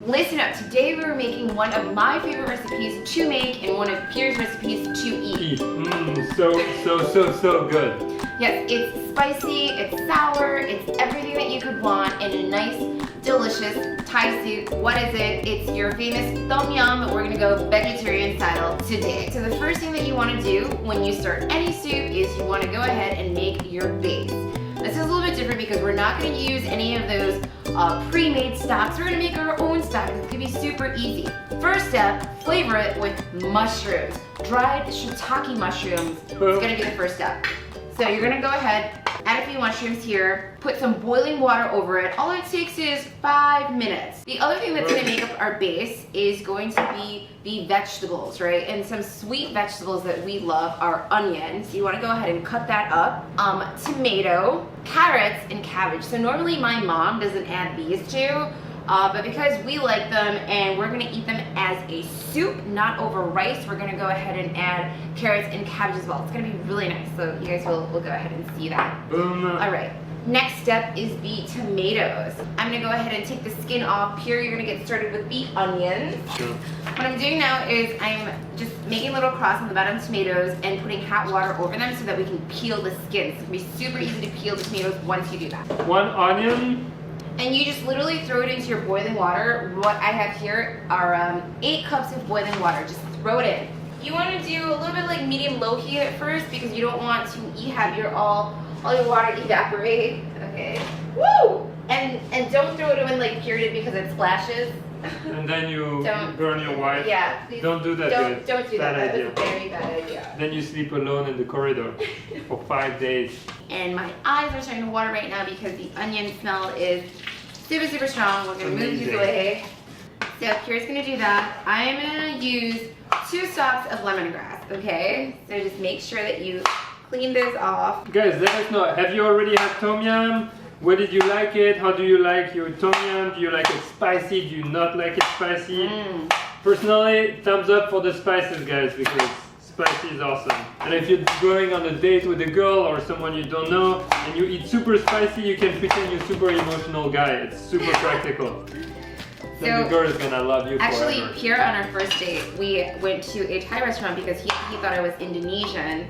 Listen up, today we're making one of my favorite recipes to make and one of Pierre's recipes to eat. So good. Yes, it's spicy, it's sour, it's everything that you could want in a nice, delicious Thai soup. What is it? It's your famous tom yum, but we're gonna go vegetarian style today. So the first thing that you wanna do when you start any soup is you wanna go ahead and make your base. This is a little bit different because we're not going to use any of those pre-made stocks. We're going to make our own stock. It's going to be super easy. First step, flavor it with mushrooms. Dried shiitake mushrooms. It's going to be the first step. So you're going to go ahead, add a few mushrooms here, put some boiling water over it. All it takes is 5 minutes. The other thing that's going to make up our base is going to be the vegetables, right? And some sweet vegetables that we love are onions. You want to go ahead and cut that up. Tomato, carrots, and cabbage. So normally my mom doesn't add these two. But because we like them and we're gonna eat them as a soup, not over rice, we're gonna go ahead and add carrots and cabbage as well. It's gonna be really nice, so you guys will go ahead and see that. Boom. All right, next step is the tomatoes. I'm gonna go ahead and take the skin off. Here you're gonna get started with the onions. Sure. What I'm doing now is I'm just making a little cross on the bottom of tomatoes and putting hot water over them so that we can peel the skin. It's gonna be super easy to peel the tomatoes once you do that. 1 onion. And you just literally throw it into your boiling water. What I have here are 8 cups of boiling water. Just throw it in. You want to do a little bit like medium-low heat at first because you don't want to have all your water evaporate. Okay. Woo! And don't throw it in like period because it splashes. And then you burn your wife. Yeah. Please don't do that, guys. Don't do that. Bad idea. That's a very bad idea. Then you sleep alone in the corridor for 5 days. And my eyes are starting to water right now because the onion smell is super strong. We're gonna move these away. So Pierre's gonna do that. I'm gonna use 2 stalks of lemongrass, okay? So just make sure that you clean those off. Guys, let us know. Have you already had tom yum? Where did you like it? How do you like your tom yum? Do you like it spicy? Do you not like it spicy? Personally, thumbs up for the spices, guys, because spicy is awesome. And if you're going on a date with a girl or someone you don't know and you eat super spicy, you can pretend you're super emotional guy. It's super practical. Then the girl is gonna love you forever. Actually, Pierre on our first date, we went to a Thai restaurant because he thought I was Indonesian.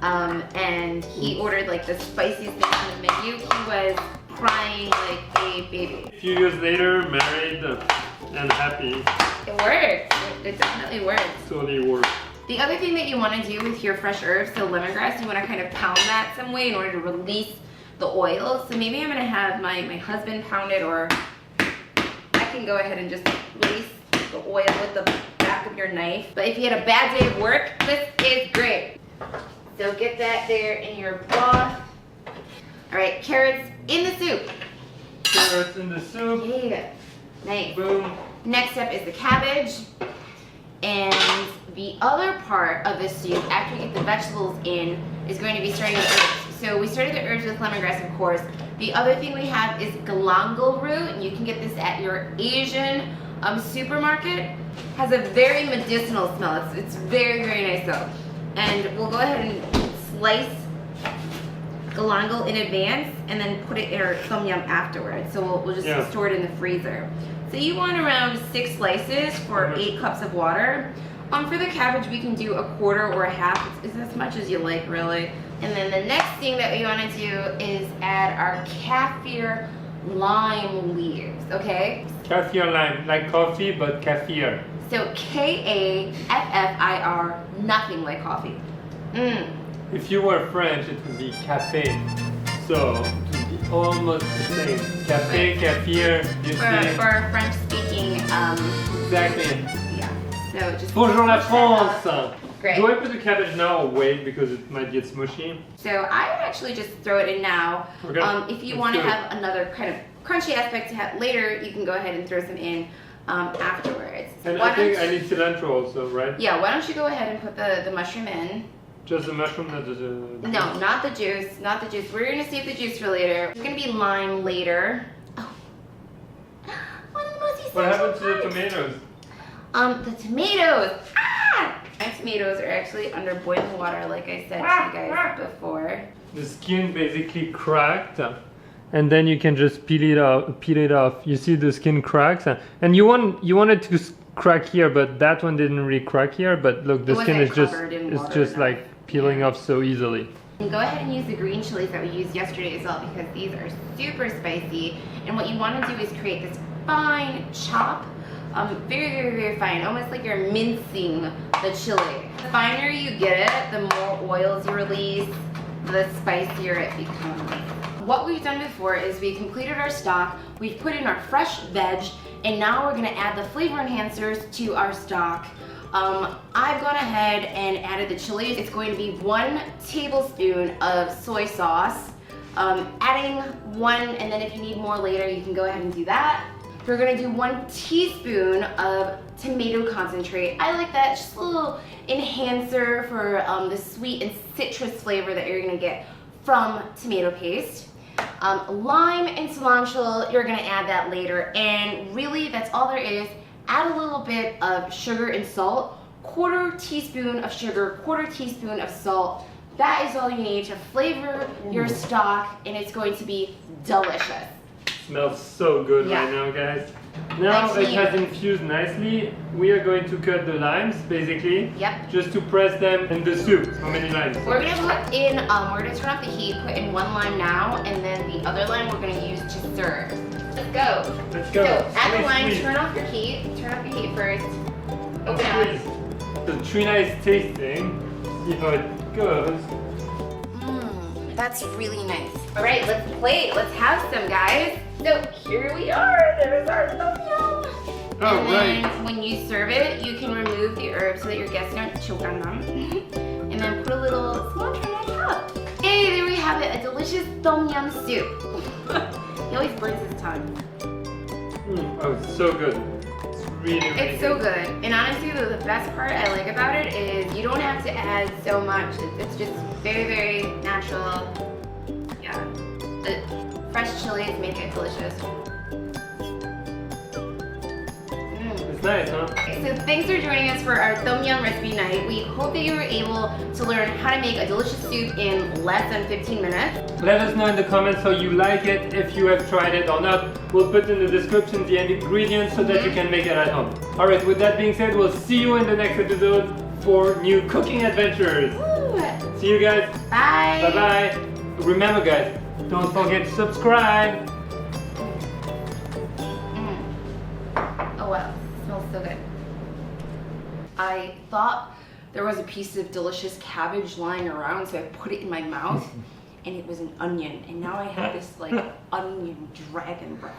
And he ordered like the spiciest thing on the menu. He was crying like a baby. A few years later, married and happy. It worked. It definitely worked. Totally worked. The other thing that you want to do with your fresh herbs, so lemongrass, you want to kind of pound that some way in order to release the oil. So maybe I'm going to have my husband pound it, or I can go ahead and just release the oil with the back of your knife. But if you had a bad day at work, this is great. So get that there in your broth. All right, carrots in the soup. Carrots in the soup. Yeah, nice. Boom. Next up is the cabbage. And the other part of the soup, after you get the vegetables in, is going to be starting with herbs. So we started the herbs with lemongrass, of course. The other thing we have is galangal root, and you can get this at your Asian supermarket. Has a very medicinal smell. It's very nice though. And we'll go ahead and slice galangal in advance and then put it in our tom yum afterwards. So we'll just store it in the freezer. So you want around 6 slices for 8 cups of water. For the cabbage, we can do 1/4 or 1/2. It's as much as you like, really. And then the next thing that we want to do is add our Kaffir lime leaves, okay? Kaffir lime, like coffee, but Kaffir. So Kaffir, nothing like coffee. If you were French, it would be café. So it would be almost the same. Café, Kaffir, you see? For French speaking, Exactly. yeah. So just Bonjour la push that France! up. Great. Do I put the cabbage now or wait because it might get smushy? So I would actually just throw it in now. Okay. If you want to have another kind of crunchy aspect to have later, you can go ahead and throw some in afterwards. And I think I need cilantro also, right? Yeah, why don't you go ahead and put the mushroom in. Just the mushroom, not the No, not the juice, not the juice. We're going to save the juice for later. It's going to be lime later. Oh. One of the most essential What happened to the parts. tomatoes? The tomatoes. My tomatoes are actually under boiling water, like I said to you guys before. The skin basically cracked. and then you can just peel it off. You see the skin cracks, and you want it to crack here, but that one didn't really crack here. But look, the skin is just like peeling off so easily. And go ahead and use the green chilies that we used yesterday as well, because these are super spicy. And what you want to do is create this fine chop, very, very, very fine, almost like you're mincing the chili. The finer you get it, the more oils you release, the spicier it becomes. What we've done before is we completed our stock, we've put in our fresh veg, and now we're gonna add the flavor enhancers to our stock. I've gone ahead and added the chilies. It's going to be 1 tablespoon of soy sauce. Adding 1, and then if you need more later, you can go ahead and do that. We're gonna do 1 teaspoon of tomato concentrate. I like that, just a little enhancer for the sweet and citrus flavor that you're gonna get from tomato paste. Lime and cilantro, you're gonna add that later, and really that's all there is. Add a little bit of sugar and salt, 1/4 teaspoon of sugar, 1/4 teaspoon of salt. That is all you need to flavor your stock, and it's going to be delicious. Smells so good right now, guys. Now it has infused nicely. We are going to cut the limes, basically. Yep. Just to press them in the soup. How many limes? We're gonna put in, we're gonna turn off the heat, put in 1 lime now, and then the other lime we're gonna use to serve. Let's go. Let's go. So add the lime, turn off your heat. Turn off your heat first. Open up. The Trina is tasting. See how it goes. That's really nice. All right, let's plate. Let's have some, guys. So here we are. There's our tom yum. And then when you serve it, you can remove the herbs so that your guests don't choke on them. And then put a little cilantro on top. Hey, there we have it. A delicious tom yum soup. He always burns his tongue. Oh, it's so good. It's really, really It's so good. And honestly, the best part I like about it is you don't have to add so much. It's just very, very natural. Yeah. The fresh chilies make it delicious. It's nice, huh? So thanks for joining us for our tom yum recipe night. We hope that you were able to learn how to make a delicious soup in less than 15 minutes. Let us know in the comments how you like it, if you have tried it or not. We'll put in the description the ingredients so that you can make it at home. Alright, with that being said, we'll see you in the next episode for new cooking adventures. Ooh. See you guys. Bye. Bye-bye. Remember guys, don't forget to subscribe. Oh wow, it smells so good. I thought there was a piece of delicious cabbage lying around, so I put it in my mouth and it was an onion, and now I have this like onion dragon breath.